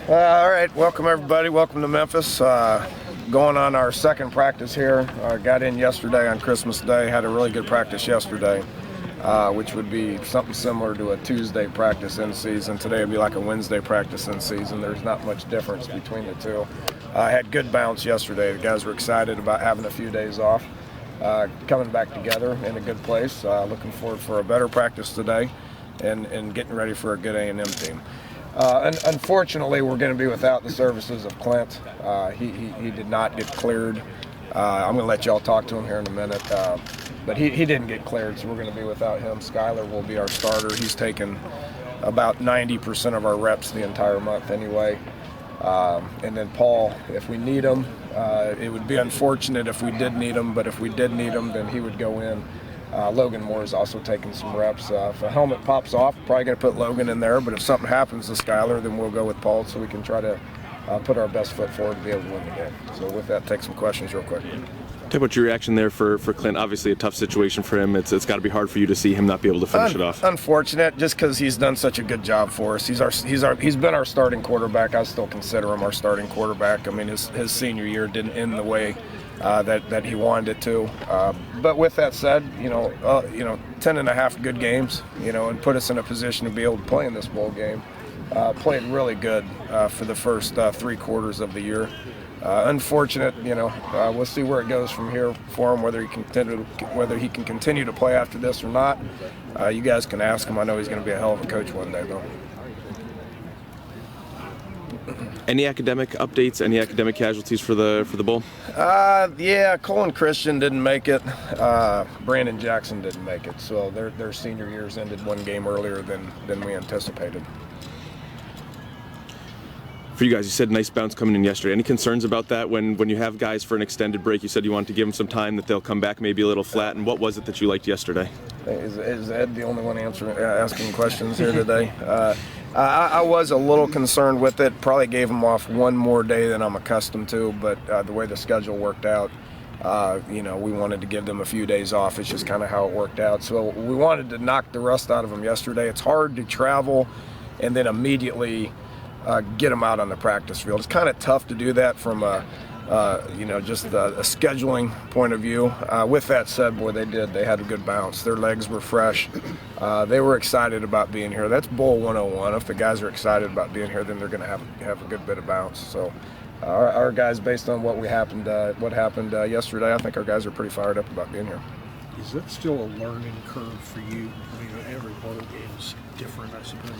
All right, welcome everybody. Welcome to Memphis. Going on our second practice here. Got in yesterday on Christmas Day. Had a really good practice yesterday, which would be something similar to a Tuesday practice in season. Today would be like a Wednesday practice in season. There's not much difference between the two. Had good bounce yesterday. The guys were excited about having a few days off, coming back together in a good place. Looking forward for a better practice today, and getting ready for a good A&M team. Unfortunately, we're going to be without the services of Clint. He did not get cleared. I'm going to let y'all talk to him here in a minute. But he didn't get cleared, so we're going to be without him. Skyler will be our starter. He's taken about 90% of our reps the entire month anyway. And then Paul, if we need him, it would be unfortunate if we did need him, but if we did need him, then he would go in. Logan Moore is also taking some reps. If a helmet pops off, probably going to put Logan in there, but if something happens to Skyler, then we'll go with Paul so we can try to put our best foot forward to be able to win the game. So with that, take some questions real quick. Talk about your reaction there for Clint. Obviously a tough situation for him. It's got to be hard for you to see him not be able to finish it off. Unfortunate, just because he's done such a good job for us. He's been our starting quarterback. I still consider him our starting quarterback. I mean, his senior year didn't end the way that he wanted it to. But with that said, 10 and a half good games, and put us in a position to be able to play in this bowl game. Played really good for the first 3 quarters of the year. Unfortunate, we'll see where it goes from here for him, whether he can continue to play after this or not. You guys can ask him. I know he's going to be a hell of a coach one day, though. Any academic updates? Any academic casualties for the bowl? Yeah, Colin Christian didn't make it. Brandon Jackson didn't make it. So their senior years ended 1 game earlier than we anticipated. For you guys, you said nice bounce coming in yesterday. Any concerns about that when you have guys for an extended break? You said you wanted to give them some time, that they'll come back maybe a little flat. And what was it that you liked yesterday? Is Ed the only one asking questions here today? I was a little concerned with it. Probably gave him off 1 more day than I'm accustomed to, but the way the schedule worked out, we wanted to give them a few days off. It's just kind of how it worked out. So we wanted to knock the rust out of them yesterday. It's hard to travel and then immediately get them out on the practice field. It's kind of tough to do that from just a scheduling point of view. With that said, boy, they had a good bounce. Their legs were fresh. They were excited about being here. That's Bowl 101. If the guys are excited about being here, then they're going to have a good bit of bounce. So our guys, based on what happened yesterday, I think our guys are pretty fired up about being here. Is that still a learning curve for you? I mean, every bowl game is different, I suppose.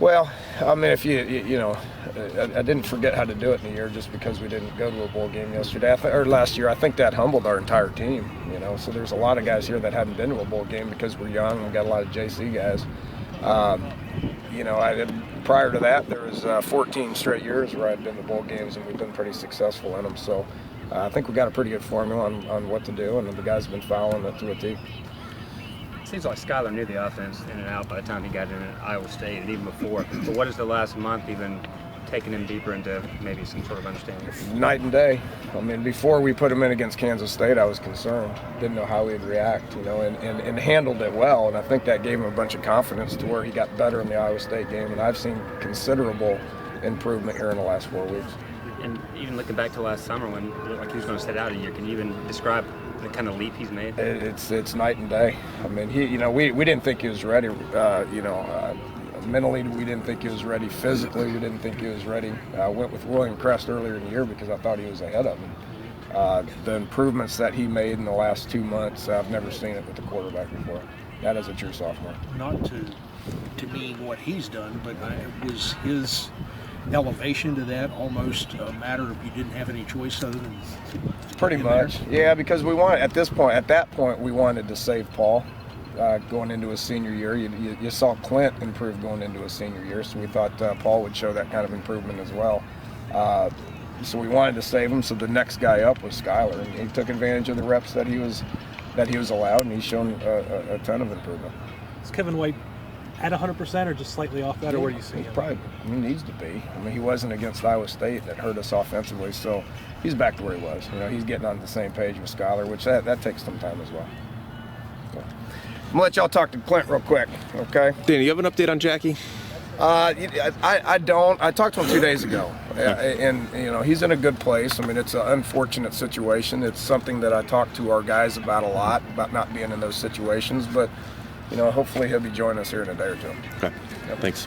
Well, I mean, if I didn't forget how to do it in a year just because we didn't go to a bowl game yesterday or last year. I think that humbled our entire team. So there's a lot of guys here that hadn't been to a bowl game because we're young. We got a lot of JC guys. Prior to that, there was 14 straight years where I'd been to bowl games, and we've been pretty successful in them. So I think we got a pretty good formula on what to do, and the guys have been following it to a T. Seems like Skyler knew the offense in and out by the time he got in at Iowa State and even before. But what has the last month even taken him deeper into maybe some sort of understanding? Night and day. I mean, before we put him in against Kansas State, I was concerned. Didn't know how he'd react, and handled it well. And I think that gave him a bunch of confidence to where he got better in the Iowa State game. And I've seen considerable improvement here in the last 4 weeks. And even looking back to last summer when he was going to sit out a year, can you even describe the kind of leap he's made? It's night and day. I mean, we didn't think he was ready. Mentally, we didn't think he was ready. Physically, we didn't think he was ready. I went with William Crest earlier in the year because I thought he was ahead of him. The improvements that he made in the last 2 months, I've never seen it with the quarterback before. That is a true sophomore. Not to mean what he's done, but was his elevation to that almost a matter of you didn't have any choice other than pretty much there? Yeah, because at that point we wanted to save Paul going into his senior year. You saw Clint improve going into his senior year, so we thought Paul would show that kind of improvement as well. So we wanted to save him, so the next guy up was Skyler, and he took advantage of the reps that he was allowed, and he's shown a ton of improvement. Is Kevin White at 100% or just slightly off that, or where do you see him? He needs to be. I mean, he wasn't against Iowa State. That hurt us offensively, so he's back to where he was. He's getting on the same page with Skyler, which that takes some time as well. So, I'm going to let y'all talk to Clint real quick, okay? Danny, you have an update on Jackie? I don't. I talked to him 2 days ago, and he's in a good place. I mean, it's an unfortunate situation. It's something that I talk to our guys about a lot, about not being in those situations. But hopefully he'll be joining us here in a day or two. Okay. Thanks.